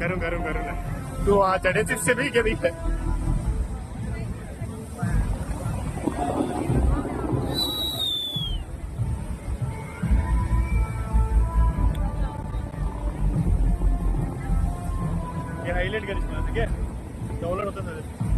करूँ करूँ करूँ ना। तू वहाँ चढ़े से भी क्या दिख है? हे हायलाइट करीस मला, ठीक आहे? डाउनलोड होतं ना.